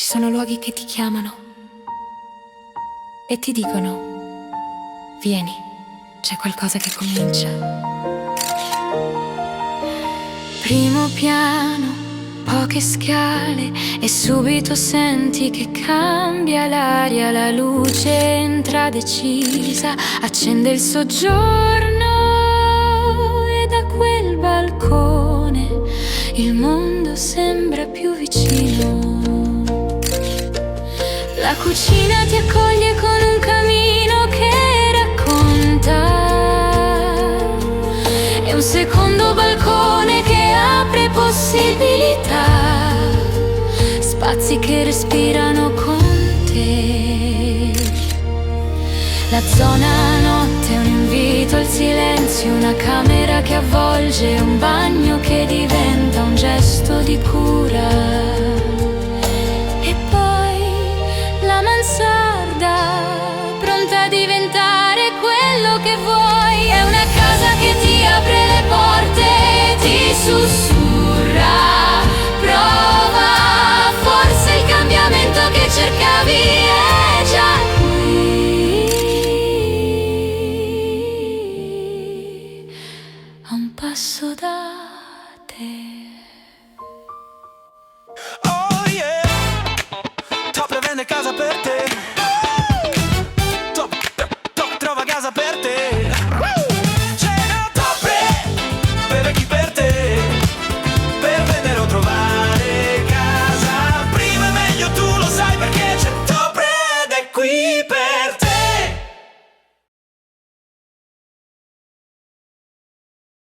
sono luoghi che ti chiamano e ti dicono: vieni, c'è qualcosa che comincia. Primo piano, poche scale e subito senti che cambia l'aria, la luce entra decisa, accende il soggiorno e da quel balcone il mondo sembra più vicino. La cucina ti accoglie con un camino che racconta e un secondo balcone che apre possibilità, spazi che respirano con te. La zona notte è un invito al silenzio, una camera che avvolge, un bagno che diventa un gesto di cura.